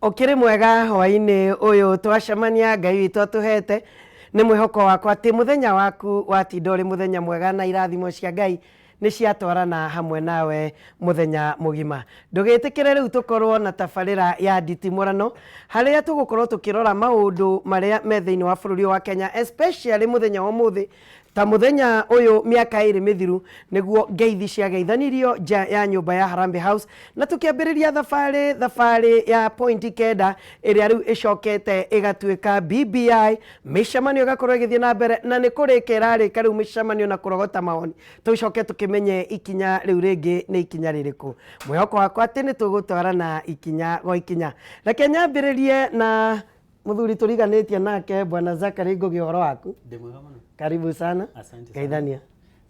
Okire mwega hwaini uyu twacemania Ngai witu atuhete ni mwihoko wakwa ati muthenya waku watinda uri muthenya mwega na irathimo cia Ngai ni ciatwarana hamwe nawe muthenya mugima. Ndugitikire riu tukorwo na tabarira ya nditimurano haria tugukorwo tukirora maundu maria me thiini wa bururi wa Kenya, especially muthenya wa muthi ta muthenya uyu miaka iri mithiru niguo ngeithi cia geithanirio nja ya nyumba ya Harambee House na tukiambiriria thabarĩ ya point kenda iria riu icokete igatuika BBI micemanio igakorwo igithie na mbere na ni kurika irarika riu micemanio na kurogota maoni tucoke tukimenye ikinya riu ringi ni ikinya ririku. Mwihoko wakwa ati ni tugutwarana ikinya go ikinya. Reke nyambiririe na muthuri turiganitie nake Bwana Zachary Ngugi, uhoro waku? Ndi mwega muno. Karibu sana. Asante sana. Geithania.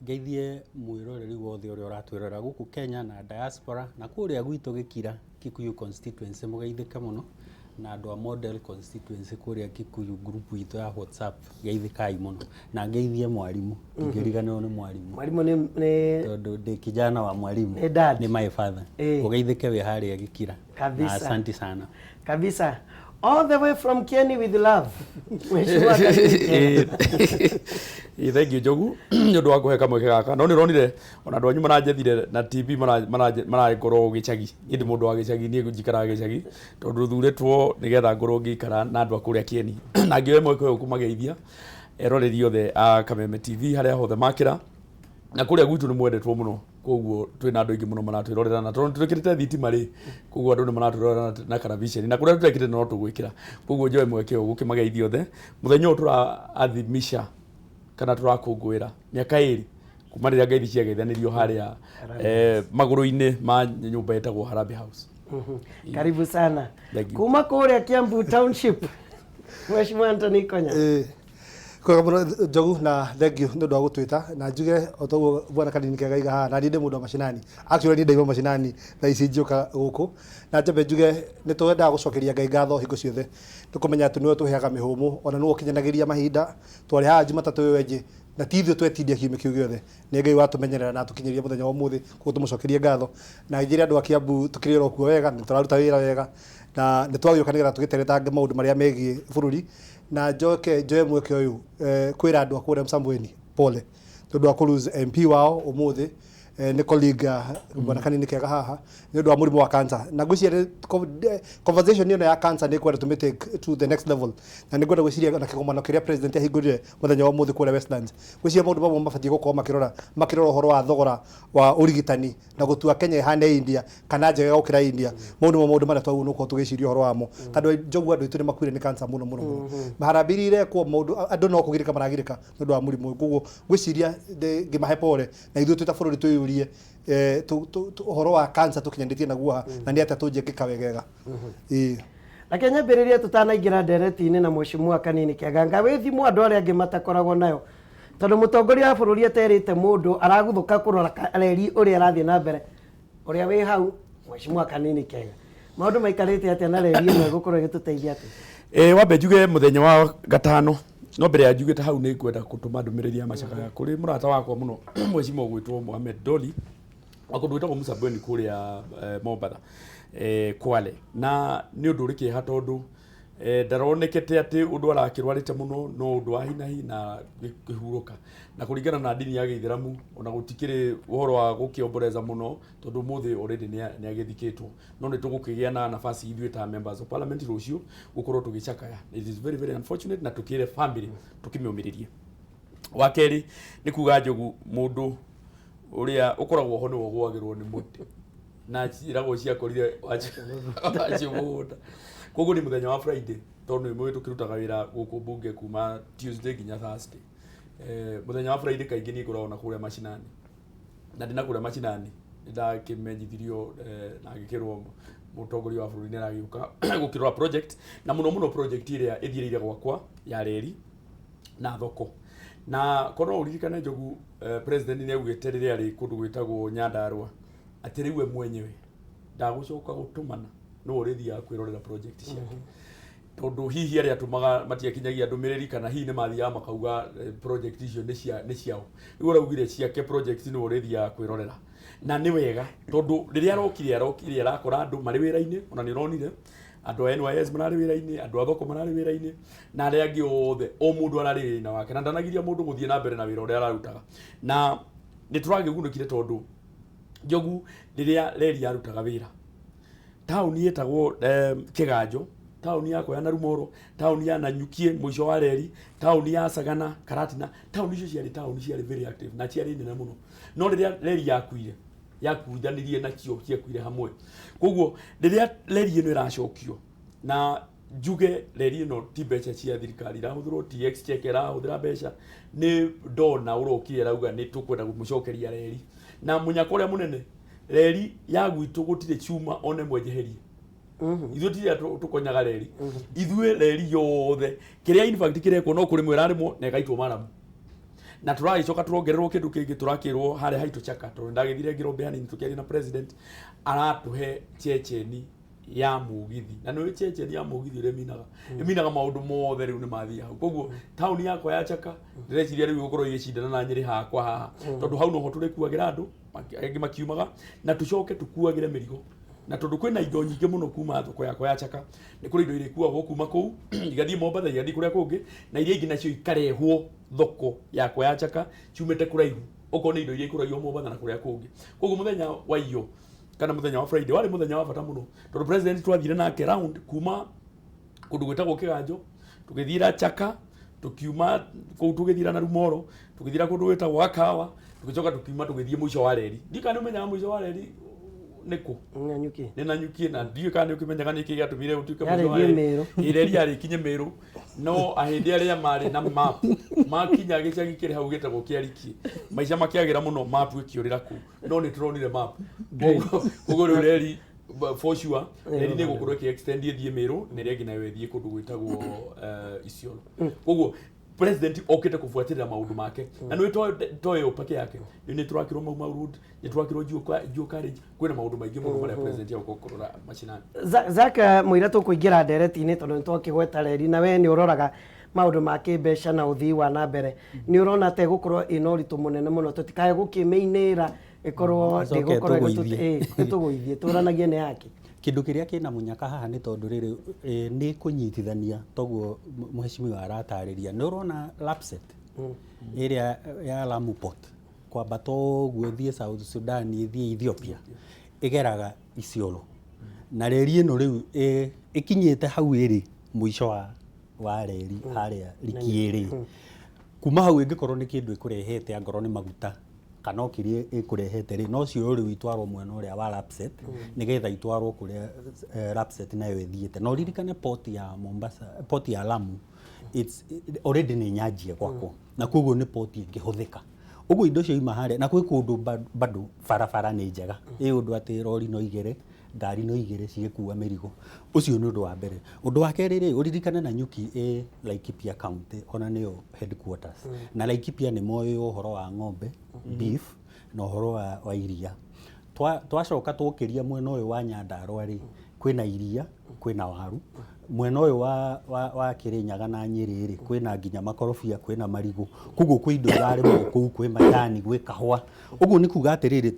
Geithie mwiroreri wothe uria uratwirora guku Kenya na diaspora na kuria gwitu Gikira Kikuyu constituency mugeithike muno na andu a model constituency kuria Kikuyu group itu ya WhatsApp geithikai muno na geithie mwarimu ngiriganio ni mwarimu ni tondu ndi kijana wa mwarimu ni my father ugeithike we haria Gikira kabisa. Na asante sana kabisa. All the way from Kieni with love. Thank you Jogu ni undu wa kuhe kamweke gaka no ni ronire ona andu anyu maranjethire na TV marakorwo gicagi ndi mundu wa gicagi ni njikara gicagi tondu thuretwo nigetha ngorwo ngikara na andu akuria Kieni na ngioe mweke uyu kumageithia eroreri othe a Kameme TV haria hothe makira na kuria gwitu ni mwendetwo muno koguo twina andu ingi muno maratwirorera na tondu twikirite thitima ri koguo andu ni maratwirorera na television na kuria twekire no tugwikira koguo njoe mweke uyu gukimageithia othe muthenya uyu turaathimisha kana turakungwira miaka iri kuma riria ngeithi cia geithanirio haria maguru-ini ma nyumba etagwo Harambee House. Karibu sana kuma kuria Kiambu Township Mheshimiwa Anthony Konya. Kwa muno Jogu na thank you ndu gutwita na njuge otoguo Bwana Kanini Kega iga na ndi mundu wa macinani actually ndi ndaima macinani tha ici njuka guku na njambe njuge ni twenda gucokeria Ngai ngatho hingo ciothe tukumenya atu niwe tuheaga mihumu ona niwe ukinyanagiria mahinda twari ha Jumatatu wenje na tithio twetindia kiume kiu giothe ni Ngai watumenyerera na tukinyeria muthenya wa muthi kuko tumucokeria ngatho na njira andu a Kiambu tukirira kuo wega ni turaruta wira wega na ni twagiokanira tugiteretange maundu maria megie bururi na njoe mweke uyu kwira andu akure Msambweni pole tondu akuruze MP wao umuthi ni colleague Bwana Kanini Kega haha ni ndu wa murimu wa cancer na gwiciria conversation ino ya cancer ni kwenda tumite to the next level na ni kwenda gwiciria na kigomano kiria president ahingurire muthenya wa muthi kure Westlands gwiciria maundu mamwe mabatie gukorwo makirora uhoro wa thogora wa urigitani na gutua Kenya ihane India kana njega gukira India maundu maria twagu nuko tugiciria uhoro wamo tondu Njogu andu itu ni makuire ni cancer muno maharambirire kwa maundu andu no kugirika maragirika ndu wa murimu koguo gwiciria ngimahe pole na ithu twita bururi tuyurie uhoro wa cancer tukinyanditie naguo na ni ata tujikika wegega na Kenya mbiriria tutanaingira ndereti-ini na Mheshimiwa Kanini Kega ngawe thimu andu aria angi matakoragwo nayo tondu mutongoria wa bururi aterite mundu araguthuka kurora reri uria arathie na mbere uria wi hau Mheshimiwa Kanini Kega maundu maikarite atia na reri ino gukorwo igituteithia atia wambe njuge muthenya wa gatano no mbere ya njugite hau ni kwenda gutuma ndumiriri ya macakaya kuri murata wakwa muno Mheshimiwa gwitwo Mohamed Doli akundu witagwo Msambweni kuria Mombatha Kwale na ni undu uri kiha tondu ndaronekete ati undu arakirwarite muno no undu wa hinahi na kihuruka na kuringana na dini ya Githiramu ona gutikire uhoro wa gukiomboreza muno tondu muthi already ni agithikitwo no ni tugukigia na nafasi ithuĩ ta members of parliament rucio gukorwo tugicakaya. It is very very unfortunate na tukire family tukimiumiririe. Wa keri ni kuga Njogu mundu uria ukoragwo ho niwo gwagirwo ni muti na ciragwo ciakorire achimuda koguo ni muthenya wa Friday tondu imwe tukirutaga wira guku bunge kuma Tuesday nginya Thursday. Muthenya wa Friday kaingi ni ngoragwo na kuria macinani na ndina kuria macinani ndakimenyithirio na ngikirwo mutongoria wa bururi ni aragiuka gukirora project na muno project iria ithirire gwakwa ya reri na thoko na kono uririkane Njogu president ni augite riria ri kundu gwitagwo Nyandarua ati riwe mwenyewe ndagucoka gutumana no urithia kwirorera project ciake tondu hihi aria tumaga matiakinyagia ndumiriri kana hihi ni mathia makauga project icio ni ciao riu uraugire ciake project no urithia kwirorera na ni wega tondu riria arokire arakora andu mari wira-ini ona ni ronire andũ a NYS mararĩ wĩra-inĩ, andũ a thoko mararĩ wĩra-inĩ, na arĩa angĩ othe o mũndũ ararĩ wĩra-inĩ wake, na ndanagiria mũndũ gũthiĩ na mbere na wĩra ũrĩa ararutaga. Na nĩ tũragĩgunĩkire tondũ Njogu rĩrĩa reri yarutaga wĩra, taũni ĩtagwo Kĩganjo, taũni yakwa ya Narumoro, taũni ya Nanyuki mũico wa reri, taũni ya Sagana, Karatina, taũni icio ciarĩ very active na ciarĩ nene mũno. No rĩrĩa reri yakuithanirie na kĩo ciakuire hamwe. Koguo rĩrĩa reri ĩno ĩracokio na njuge reri ĩno ti mbeca cia thirikari irahũthĩrwo, ti exchequer ĩrahũthĩra mbeca, nĩ ndona ũrokire arauga nĩ tũkwenda kũmũcokeria reri, na mũnyaka ũrĩa mũnene, reri ya gwitũ gũtirĩ ciuma ona ĩmwe njeherie. Ithuĩ tira tũkonyaga reri, ithuĩ reri yothe kĩrĩa in fact kĩrekwo no kũrĩ mwĩrarĩmwo na ĩgaitwo Maramu, na tũragĩcoka tũrongererwo kĩndũ kĩngĩ, tũrakĩrwo harĩa haitũ Chaka, tondũ ndagĩthire ngĩrwo hanini tũkĩaria na president, aratũhe checheni ya mũgithi, na nĩ checheni ya mũgithi ũrĩa ĩminaga maũndũ mothe rĩu nĩ mathiĩ hau. Koguo taũni yakwa ya Chaka ndĩreciria rĩu gũkorwo igĩcindana na Nyĩrĩ hakwa haha, tondũ hau noho tũrĩkuagĩra andũ angĩ makiumaga, na tũcoke tũkuagĩre mĩrigo, na tondũ kwĩna indo nyingĩ mũno kuma thoko yakwa ya Chaka, nĩ kũrĩ indo irĩkuagwo kuma kũu igathiĩ Mombatha, igathiĩ kũrĩa kũngĩ, na iria ingĩ nacio ikarehwo thoko yakwa ya Chaka ciumĩte kũraihu, okorwo nĩ indo iria ikũragio Mombatha na kũrĩa kũngĩ. Koguo mũthenya wa iyo kana mũthenya wa Friday warĩ mũthenya wa bata mũno, tondũ president twathire nake round kuma kũndũ gwĩtagwo Kĩganjo, tũgĩthira Chaka, tũkiuma kũu tũgĩthira Narumoro, tũgĩthira kũndũ gwĩtagwo Akawa, tũgĩcoka tũkiuma tũgĩthiĩ mũico wa reri. Ndikana ũmenyaga mũico wa reri nĩkũ? Nanyuki. Nĩ Nanyuki, na ndiũĩ kana nĩ ũkĩmenyaga nĩkĩ gĩatũmire ũtuĩke mũico wa reri. Reri yarĩ kinye Meru, no ahĩndĩ arĩa marĩ na map makinya gĩcagi kĩrĩ hau gĩtagwo Kĩarikie, maica makĩagĩra mũno map ĩkĩũrĩra kũu, no nĩ tũronire map. Koguo rĩu reri for sure reri nĩ gũkorwo ĩkĩ-extend ĩthiĩ Meru, na ĩrĩa ĩngĩ nayo ĩthiĩ kũndũ gwĩtagwo Isiolo. Koguo president okĩte kũbuatĩrĩra maũndũ make, na nĩ toyo pake yake, nĩ tũrakĩrwo Mau Road, nĩ tũrakĩrwo Jua College, kwĩna maũndũ maingĩ mũno marĩa president yagũkorwo kũrora macinani. Zaka mũira tũkũingĩra ndereti-inĩ tondũ nĩ twakĩgweta reri, na we nĩ ũroraga maũndũ ma kĩmbeca na ũthii wa na mbere, nĩ ũrona atĩ gũkorwo ĩna ũritũ mũnene mũno, tũtikae gũkĩmĩinĩra ĩkorwo ndĩgũkorwo ĩtũgũithie, tũranagie nĩ yake. Kĩndũ kĩrĩa kĩna mũnyaka haha nĩ tondũ rĩrĩ nĩ kũnyitithania, toguo mheshimiwa aratarĩria, nĩ ũrona Lapset ĩrĩa ya Lamu Port kwamba toguo ĩthiĩ South Sudan, ĩthiĩ Ethiopia, ĩgeraga Isiolo, na reri ĩno rĩu ĩkinyĩte hau ĩrĩ mũico wa reri harĩa Likiĩrĩ. Kuma hau ĩngĩkorwo nĩ kĩndũ ĩkũrehete angorwo nĩ maguta kana okĩrĩa ĩkũrehete rĩ, no cio rĩu itwarwo mwena ũrĩa wa Lapset nĩgetha itwarwo kũrĩa Lapset nayo ĩthiĩte. No ririkane port ya Mombasa, port ya Lamu, it's already nĩ nyanjie gwakwo, na koguo nĩ port ĩngĩhũthĩka. Ũguo indo cio ima harĩa, na kwĩ kũndũ bado barabara nĩ njega, ĩ ũndũ atĩ rori no igere, ngari no igere cigĩkua mĩrigo. Ũcio nĩ ũndũ wa mbere. Ũndũ wa kerĩ rĩ, ũririkane Nanyuki Laikipia County, ona nĩyo headquarters, na Laikipia nĩ moĩ ũhoro wa ng'ombe, beef, na ũhoro wa iria. Twacoka tũkĩria mwena ũyũ wa Nyandarũa rĩ, kwĩna iria, kwĩna waru. Mwena ũyũ wa Kĩrĩnyaga na Nyĩrĩ rĩ, kwĩna nginya makorobia, kwĩna marigũ. Koguo kwĩ indo irarĩmwo kũu, kwĩ macani, gwĩ kahũa. Ũguo nĩ kuga atĩrĩrĩ,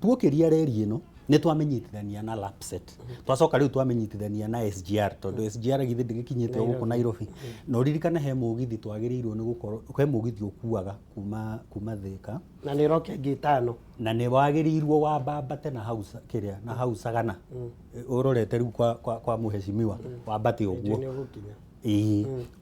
tuokĩria reri ĩno nĩ twamenyithania na Lapset, twacoka rĩu twamenyithania na SGR, tondũ SGR githĩ ndĩgĩkinyĩte gũkũ Nairobi. No ririkane he mũgithi twagĩrĩirwo nĩ gũkorwo, he mũgithi ũkuaga kuma Thĩka, na nĩ roke ĩngĩ ĩtano, na nĩ wagĩrĩirwo wambate na hau kĩrĩa na hau Sagana, ũrorete rĩu kwa mheshimiwa wambate ũguo.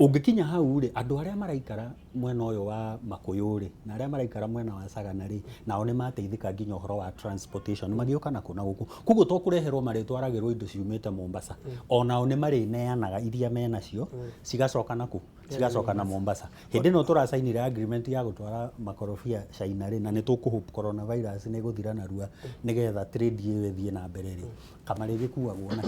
Ũngĩkinya hau rĩ, andũ arĩa maraikara mwena ũyũ wa Makũyũ rĩ, na arĩa maraikara mwena wa Sagana rĩ, nao nĩ mateithĩka nginya ũhoro wa transportation, magĩũka na kũna gũkũ. Koguo to kũreherwo marĩtwaragĩrwo indo ciumĩte Mombasa, onao nĩ marĩneanaga iria menacio cigacoka naku, cigacoka na Mombasa. Hĩndĩ ĩno tũracainire agreement ya gũtwara makorobia China rĩ, na nĩ tũkũhope coronavirus nĩ gũthira narua nĩgetha trade ĩyo ĩthiĩ na mbere rĩ, kamarĩ gĩkuagwo na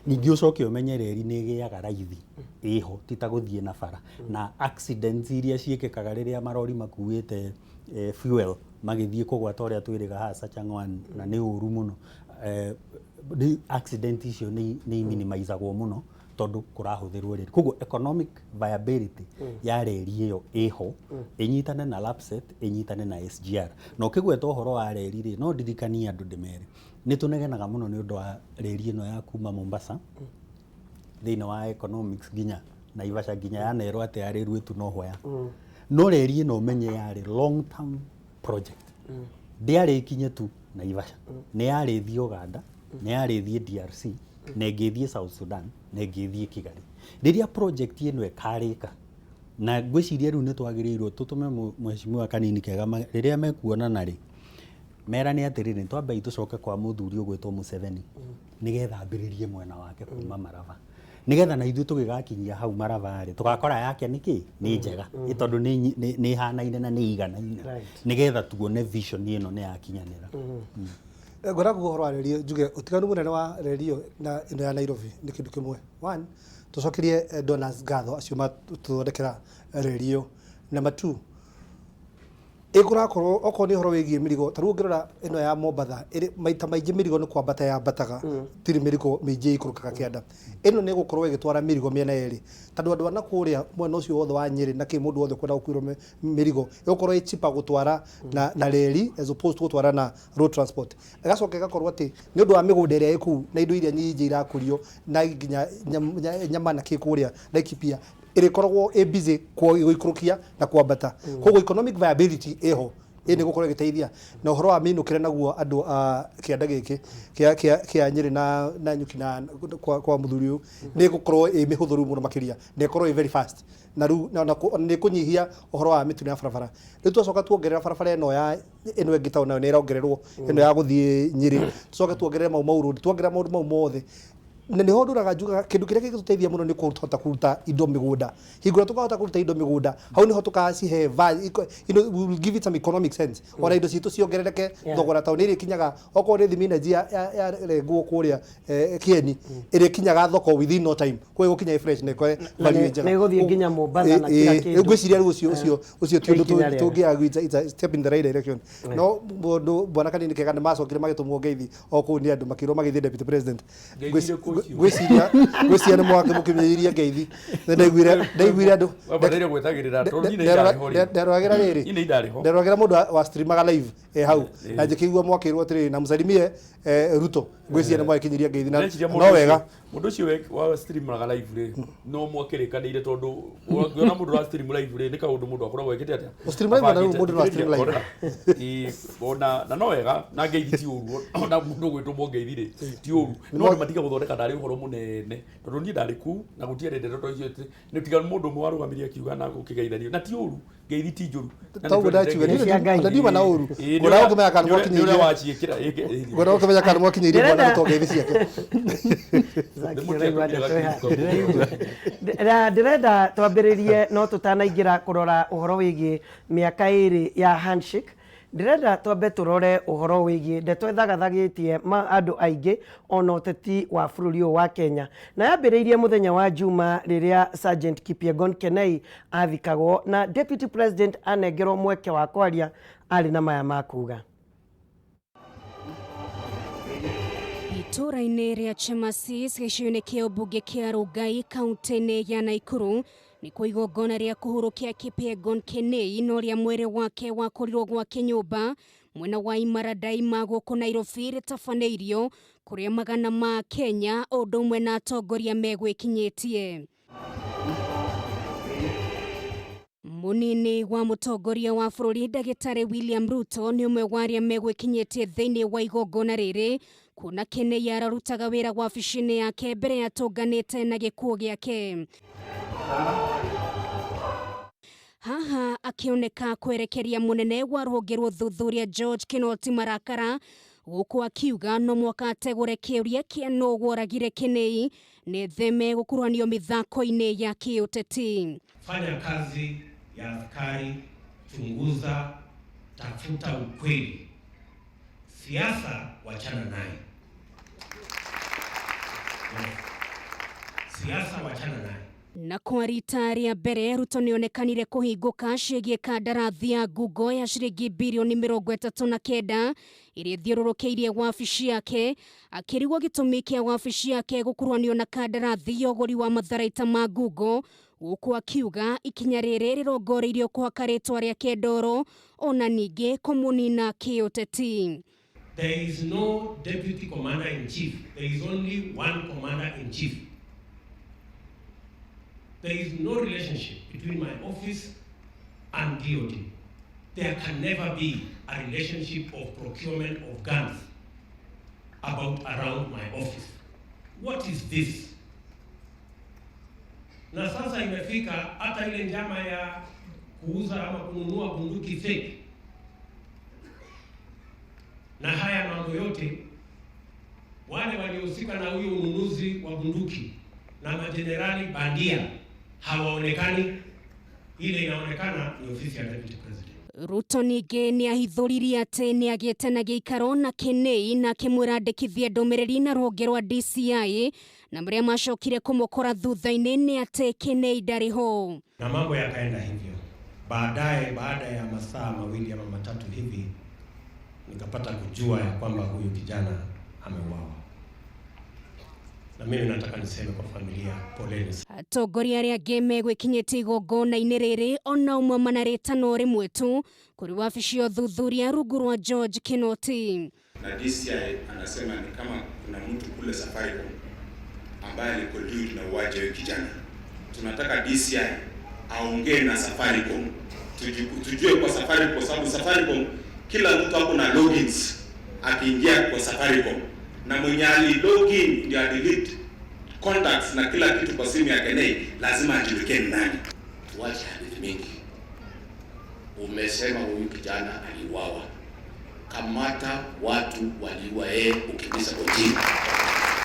ningĩ ũcoke ũmenye reri nĩ ĩgĩaga raithi ĩho, ti ta gũthiĩ na bara, na accidents iria ciĩkĩkaga rĩrĩa marori makuĩte fuel magĩthiĩ kũgwata ũrĩa twĩrĩga haca Chang'wan, na nĩ ũru mũno. Accident icio nĩ minimizagwo mũno tondũ kũrahũthĩrwo reri. Koguo economic viability ya reri ĩyo ĩho, ĩnyitane na Lapset, ĩnyitane na SGR. Na ũkĩgweta ũhoro wa reri rĩ, no ndirikanie andũ ndĩmere, nĩ tũnegenaga mũno nĩ ũndũ wa reri ĩno ya kuma Mombasa thĩinĩ wa economics nginya Naivasha nginya yanerwo atĩ yarĩ rwetu no hoya no reri ĩno ũmenye yarĩ long term project ndĩarĩ ikinye tu Naivasha nĩ yarĩthiĩ Uganda nĩ yarĩthiĩ DRC na ĩngĩthiĩ South Sudan na ĩngĩthiĩ Kigali rĩrĩa project ĩno ĩkarĩka na ngwĩciria rĩu nĩ twagĩrĩirwo tũtũme mheshimiwa Kanini Kega rĩrĩa mekuonana rĩ merane atĩrĩrĩ twambe tũcoke kwa mũthuri ũgwĩtwo Museveni nĩgetha ambĩrĩrie mwena wake kuma Marava nĩgetha na ithuĩ tũgĩgakinyia hau Marava rĩ tũgakora yake nĩkĩ nĩ njega tondũ nĩ hanaine na nĩ iganaine nĩgetha tuone vision ĩno nĩ yakinyanĩra ngora guhoro rerio njuge utiganu munene wa rerio na ino ya Nairobi ni kindu kimwe one tucokerie donors gatho acio matudekera rerio number 2 ikurakorwo oko ni horo wigie mirigo taru ngirora ino ya Mombatha iri maita maingi mirigo ni kwambata ya bataga tiri mirigo mingi ikurukaga kianda ino ni gukorwo igitwara mirigo miena eri tondu andu ana kuria mwena ucio wothe wa Nyeri na kimundu wothe kwenda gukwirwo mirigo igukorwo ichipa gutwara na reli as opposed to gutwara na road transport igacoka igakorwo ati ni undu wa migunda iria iku na indo iria nyingi irakurio na nginya nyama na kikuria Laikipia irikoragwo busy guikurukia na kwambata koguo economic viability eho ini gukorwo giteithia na uhoro wa minukire naguo andu kianda giki kia Nyeri na Nyuki na kwa muthuri uyu ni gukorwo mihuthuru muno makiria ni gukorwo very fast na ru ni kunyihia uhoro wa mitune ya barabara riu twacoka tuongerera barabara ino ya ino engitao nayo ni irongererwo ino ya guthie Nyeri tucoka tuongerera mau road tuongerera maundu mau mothe na ni hoduraga njuga kindu kiria giguteithia muno ni kuhota kuruta indo migunda hingura tukahota kuruta indo migunda hau ni ho tukacihe we will give it some economic sense ora indo citu ciongerereke thogora tauni iri kinyaga oko ni thimi energy ya renguo kuria Kieni iri kinyaga thoko within no time kwa hiyo kinya fresh ne kwa value njega ni guthie nginya Mombatha na kila kindu ngwiciria riu ucio ti tungiagwita it's a step in the right direction no mundu bwana Kanini Kega ni macokire magitumwo ngeithi oko ni andu makirwo magithie deputy president gwiciria ni mwake mukimyiria ngeithi ndaiguire andu wabareire gwetagirira tondu ni ndarwagira riri ndarwagira mundu wa streamaga live hau na njikigua mwakirwo atiri na musalimie Ruto gwiciria ni mwakinyiria ngeithi no wega mundu ucio wa streamaga live ri no mwakirikanire tondu ngiona mundu wa stream live ri ni kaundu mundu akoragwo ekite atia stream live na mundu wa stream live ona na no wega na ngeithi ti uru na mundu gwitwo ngeithi ri ti uru no matiga guthondeka ndari uhoro munene tondu ni ndari ku na gutiere ndeto icio ni tiga mundu mwe warugamiria kiuga na gukigeithanio na ti uru ngeithi ti njuru tawo ndachiwe ni ndiuma na uru ngora ukimenya kana mwakinyiria waciikira ngora ukimenya kana mwakinyiria bwana guto ngeithi ciake ndirenda twambĩrĩrie no tũtanaingĩra kũrora ũhoro wĩgiĩ mĩaka ĩrĩ ya handshake ndirenda twambe tũrore ũhoro wĩgiĩ ndeto ĩthagathagĩtie andũ aingĩ ona ũteti wa bũrũri ũyũ wa Kenya na yambĩrĩirie mũthenya wa Juma rĩrĩa Sergeant Kipyegon Kenei athikagwo na Deputy President anengerwo mweke wa kwaria arĩ na maya ma kuga. Itũra-inĩ rĩa Chemasis gĩcigo-inĩ kĩa ũmbunge kĩa Rongai kaunti-inĩ ya Naikuru nĩkuo igongona rĩa kũhurũkia Kipyegon Kenei no rĩa mwĩrĩ wake wakorirwo gwake nyũmba mwena wa Imaradai gũkũ Nairobi rĩtabanĩirio kũrĩa magana ma Kenya o ũndũ ũmwe na atongoria megwĩkinyĩtie. Munini wa mũtongoria wa bũrũri Ndagĩtarĩ William Ruto nĩ ũmwe wa arĩa megwĩkinyĩtie thĩinĩ wa igongona rĩrĩ kuona Kenei ararutaga wĩra wabici-inĩ yake mbere ya tũnganĩte na gĩkuũ gĩake. Haha akĩoneka kwerekeria munene wa rũhonge rwa ũthuthuria George Kinoti marakara gũkũ akiuga no mwaka ategũre kĩũria kĩa no woragire Kenei nĩ theme gũkuruhanio mĩthako-inĩ ya kĩũteti. Fanya kazi ya askari, chunguza, tafuta ukweli. Siasa wachana naye. Siasa wachana naye. Na kwa rita rĩa mbere Ruto nĩonekanire kũhingũka ciĩgiĩ kandarathi ya Google ya ciringi bilioni 39 ĩrĩa thiũrũrũkĩirie wabici yake akĩrigwo gĩtũmi kĩa wabici yake gũkuruhanio na kandarathi ya ũgũri wa matharaita ma Google gũkũ akiuga ikinya rĩrĩ rĩrongoreirio kũhaka rĩtwa rĩake ndoro ona ningĩ kũmũnina kĩũteti. There is no deputy commander in chief. There is only one commander in chief. there is no relationship between my office and DOD. There can never be a relationship of procurement of guns around my office. What is this? Na sasa imefika hata ile njama ya kuuza ama kununua bunduki fake. Na haya mambo yote, wale waliohusika na huyo ununuzi wa bunduki na majenerali bandia hawaonekani. Ile inaonekana ni ofisi ya Deputy President. Ruto ningĩ nĩ ahithũririe atĩ nĩ agĩte na gĩikaro na Kenei na akĩmwĩrandĩkithia ndũmĩrĩri na rũhonge rwa DCI, na marĩa macokire kũmũkora thutha-inĩ nĩ atĩ Kenei ndarĩ ho. Na mambo yakaenda hivyo. Baadaye, baada ya masaa mawili ama matatu hivi, nikapata kujua ya kwamba huyu kijana ameuawa. Na mimi nataka niseme kwa familia, poleni. Atongoria arĩa angĩ megwĩkinyĩtie igongona-inĩ rĩrĩ ona ũmwe manarĩtano rĩmwe tu kũrĩ wabici ya ũthuthuria rungu rwa George Kinoti. Na DCI anasema ni kama kuna mtu kule Safaricom ambaye alikollude na uwaje wa kijana. Tunataka DCI aongee na Safaricom. Tujue kwa Safaricom, kwa sababu Safaricom kila mtu hapo na logins akiingia kwa Safaricom. Na mwenye ali login ndio delete contacts na kila kitu kwa simu ya Kenei, lazima ajulikane nani. Tuache hadithi mingi. Umesema huyu kijana aliuawa. Kamata watu waliua yeye ukimisa kotini.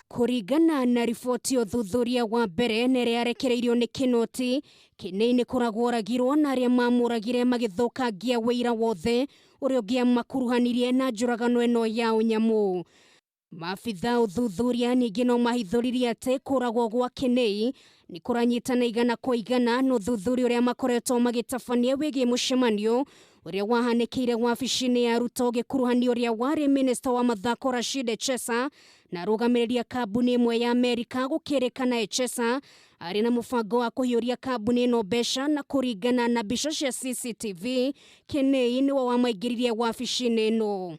Kũringana na riboti ya ũthuthuria wa mbere nĩrĩa yarekereirio nĩ Kinoti, Kenei nĩ kũragwo oragirwo na arĩa mamũragire magĩthũkangia wĩira wothe ũrĩa ũngĩamakuruhanirie na njũragano ĩno ya ũnyamũ. Maabitha ũthuthuria ningĩ no mahithũririe atĩ kũragwo gwa Kenei nĩ kũranyitana igana kwa igana na ũthuthuria ũrĩa makoretwo magĩtabania wĩgiĩ mũcemanio ũrĩa wahanĩkĩire wabici-inĩ ya Ruto ũgĩkuruhania ũrĩa warĩ minista wa mathako Rashid Echesa na arũgamĩrĩria kambuni ĩmwe ya Amerika, gũkĩrĩkana Echesa arĩ na mũbango wa kũhiũria kambuni ĩno mbeca, na kũringana na mbica cia CCTV Kenei nĩwe wamaingĩririe wabici-inĩ ĩno.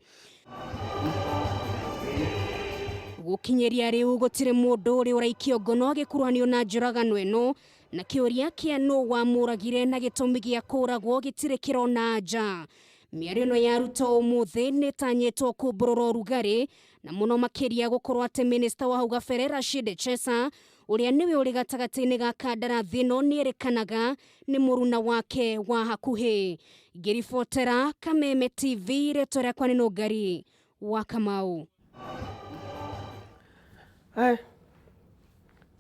Gũkinyĩria rĩu gũtirĩ mũndũ ũrĩ ũraikio ngono agĩkuruhanio na njũragano ĩno, na kĩũria kĩa nũ wamũragire na gĩtũmi gĩa kũragwo gĩtirĩ kĩrona anja. Mĩario ĩno ya Ruto ũmũthĩ nĩ ĩtanyĩtwo kũmbũrũra ũrugarĩ, na mũno makĩria gũkorwo atĩ minista wa hau gabere Rashid Echesa ũrĩa nĩwe ũrĩ gatagatĩ-inĩ ga kandarathi ĩno nĩerĩkanaga nĩ mũruna wake wa hakuhĩ. Ngĩribotera Kameme TV, rĩtwa rĩakwa nĩ Nũngari wa Kamau.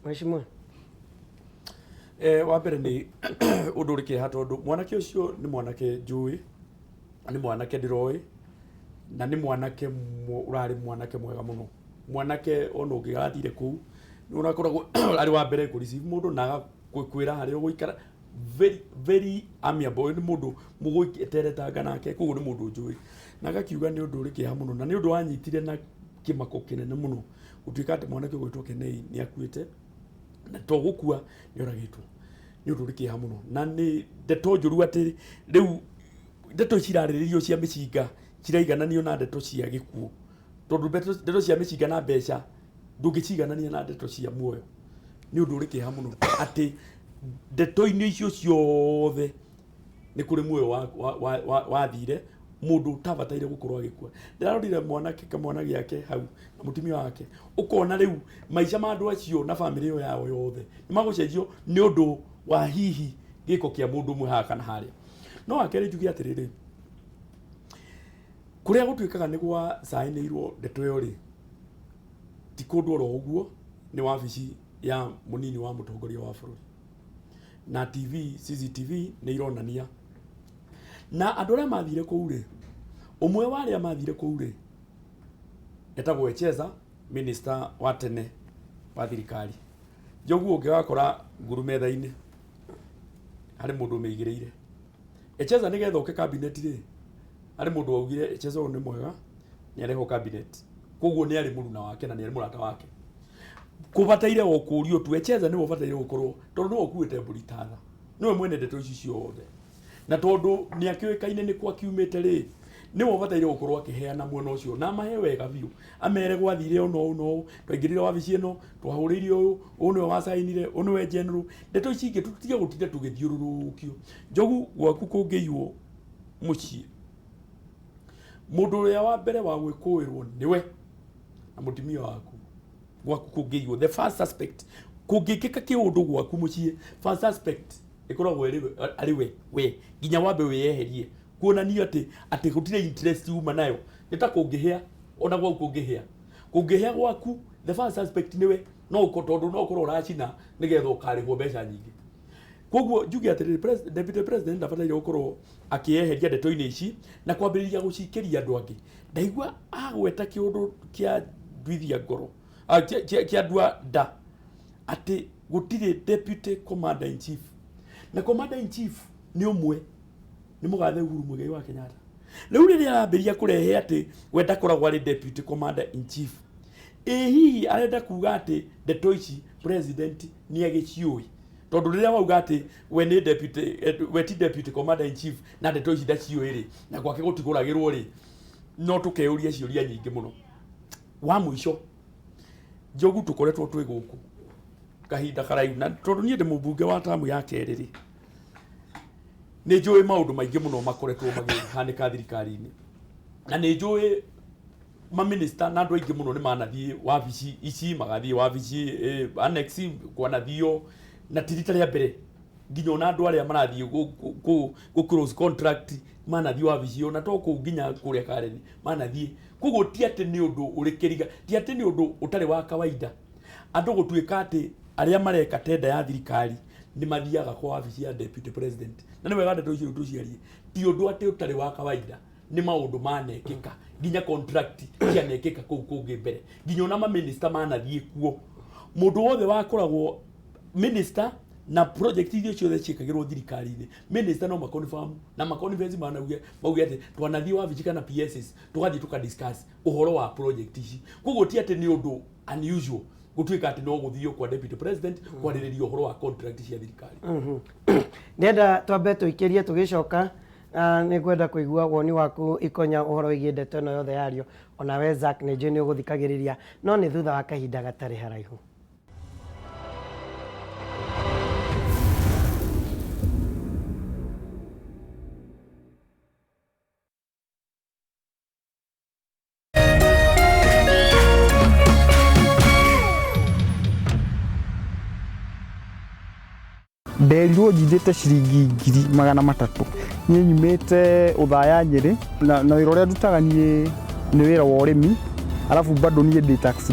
Mheshimiwa. Wa mbere nĩ ũndũ ũrĩ kĩeha tondũ mwanake ũcio nĩ mwanake njũĩ, nĩ mwanake ndĩroĩ, na nĩ mwanake ũrarĩ mwanake mwega mũno. Mwanake ona ũngĩgathire kũu nĩ ũrakoragwo arĩ wa mbere kũ-receive mũndũ na kwĩra harĩa ũgũikara, very amiable. Nĩ mũndũ mũgũeteretanga nake, koguo nĩ mũndũ njũĩ. Na agakiuga nĩ ũndũ ũrĩ kĩeha mũno, na nĩ ũndũ wanyitire na kĩmako kĩnene mũno gũtuĩka atĩ mwanake ũgwĩtwo Kenei nĩ akuĩte, na to gũkua nĩ oragĩtwo. Nĩ ũndũ ũrĩ kĩeha mũno, na nĩ ndeto njũru atĩ rĩu ndeto cirarĩrĩrio cia mĩcinga ciraigananio na ndeto cia gĩkuũ, tondũ ndeto cia mĩcinga na mbeca ndũngĩciganania na ndeto cia muoyo. Nĩ ũndũ ũrĩ kĩeha mũno atĩ ndeto-inĩ icio ciothe nĩ kũrĩ muoyo wathire, mũndũ ũtabataire gũkorwo agĩkua. Ndĩrarorire mwanake kamwana gĩake hau na mũtumia wake, ũkona rĩu maica ma andũ acio na bamĩrĩ ĩyo yao yothe nĩ magũcenjio nĩ ũndũ wa hihi gĩko kĩa mũndũ ũmwe haha kana harĩa. No wakerĩ njuge atĩrĩrĩ, kũrĩa gũtuĩkaga nĩ gwacaĩnĩirwo ndeto ĩyo rĩ, ti kũndũ oro ũguo, nĩ wabici ya mũnini wa mũtongoria wa bũrũri, na TV CCTV nĩ ironania. Na andũ arĩa mathire kũu rĩ, ũmwe wa arĩa mathire kũu rĩ etagwo Echesa, minista wa tene wa thirikari. Njoguo ũngĩgakora nguru metha-inĩ harĩ mũndũ ũmĩigĩrĩire. Echesa nĩgetha ũke cabinet rĩ, harĩ mũndũ waugire Echesa ũyũ nĩ mwega nĩ areho cabinet, koguo nĩ arĩ mũruna wake na nĩ arĩ mũrata wake. Kũbataire o kũũrio tu, Echesa nĩwe ũbataire gũkorwo, tondũ nĩwe ũkuĩte mbũri tatha, nĩwe mwene ndeto ici ciothe. Na tondũ nĩ akĩũĩkaine nĩ kwa kiumĩte rĩ, nĩ mo bataire gũkorwo akĩheana mwena ũcio na amahe wega biũ amere gwathire no twaingĩrire wabici ĩno twahũrĩire ũyũ nĩwe wacainire ũyũ nĩwe general ndeto ici ingĩ tũtige gũtinda tũgĩthiũrũrũkio Njogu gwaku kũngĩiywo mũciĩ mũndũ ũrĩa wa mbere wa gwĩkũĩrwo nĩwe na mũtumia waku gwaku kũngĩiywo the first suspect kũngĩkĩka kĩũndũ gwaku mũciĩ first suspect ĩkoragwo arĩ we nginya wambe wĩyeherie kuonania atĩ gũtirĩ interest uma nayo nĩ ta kũngĩhĩa ona gwaku kũngĩhĩa gwaku the first suspect nĩwe no tondũ no ũkorwo ũracina nĩgetha ũkarĩhwo mbeca nyingĩ koguo njuge atĩ deputy president ndabataire gũkorwo akĩyeheria ndeto-inĩ ici na kwambĩrĩria gũcikĩria andũ angĩ ndaigua agweta kĩũndũ kĩa nduithia ngoro kĩa ndua nda atĩ gũtirĩ deputy commander in chief na commander in chief nĩ ũmwe nĩ mũgathe Uhuru Muigai wa Kenyatta rĩu rĩrĩa arambĩrĩria kũrehe atĩ we ndakoragwo arĩ deputy commander in chief hihi arenda kuga atĩ ndeto ici president nĩ agĩciũĩ tondũ rĩrĩa wauga atĩ we ti deputy commander in chief na ndeto ici ndaciũĩ rĩ na gwake gũtigũragĩrwo rĩ no tũkeyũria ciũria nyingĩ mũno wa mũico Njogu tũkoretwo twĩ gũkũ kahinda karaihu na tondũ niĩ ndĩ mũmbunge wa tamu ya kerĩ rĩ nĩ njũĩ maũndũ maingĩ mũno makoretwo magĩhanĩka thirikari-inĩ na nĩ njũĩ maminista na andũ aingĩ mũno nĩ manathiĩ wabici ici magathiĩ wabici annex kwanathio na tirita rĩa mbere nginya ona andũ arĩa marathiĩ gũ close contract manathiĩ wabici ona to kũu nginya kũrĩa Kareni manathiĩ koguo ti atĩ nĩ ũndũ ũrĩ kĩriga ti atĩ nĩ ũndũ ũtarĩ wa kawaida andũ gũtuĩka atĩ arĩa mareka tenda ya thirikari nĩ mathiaga kwa wabici ya deputy president na nĩ wega ndeto icio tũciarie ti ũndũ atĩ ũtarĩ wa kawaida nĩ maũndũ manekĩka nginya contract cianekĩka kũu kũngĩ mbere nginya ona maminista manathiĩ kuo mũndũ wothe wakoragwo minister na project icio ciothe ciĩkagĩrwo thirikari-inĩ minister no maconfirm na maconference mauge atĩ twanathiĩ wabici kana PSS tũgathiĩ tũkadiscuss ũhoro wa project ici koguo ti atĩ nĩ ũndũ unusual gũtuĩka atĩ no gũthiĩ kwa deputy president kwarĩrĩria ũhoro wa contract cia thirikari nenda twambe tũikĩrie tũgĩcoka nĩ ngwenda kũigua woni waku ikonya ũhoro wĩgiĩ ndeto ĩno yothe yario ona we Zack nĩ njũĩ nĩ ũgũthikagĩrĩria no nĩ thutha wa kahinda gatarĩ haraihu nderirwo njithĩte ciringi 300 niĩ nyumĩte Uthaya Nyĩrĩ na wĩra ũrĩa ndutaga niĩ nĩ wĩra wa ũrĩmi alafu bado niĩ ndĩ taxi